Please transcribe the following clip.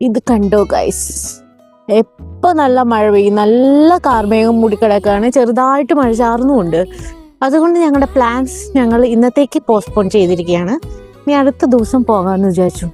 ഇത് കണ്ടോ ഗൈസ്, എപ്പോൾ നല്ല മഴ പെയ്യും, നല്ല കാർമേഘം മൂടിക്കിടക്കുകയാണ്, ചെറുതായിട്ട് മഴ ചാറുന്നുമുണ്ട്. അതുകൊണ്ട് ഞങ്ങളുടെ പ്ലാൻസ് ഞങ്ങൾ ഇന്നത്തേക്ക് പോസ്റ്റ്പോൺ ചെയ്തിരിക്കുകയാണ്. ഇനി അടുത്ത ദിവസം പോകാമെന്ന് വിചാരിച്ചു.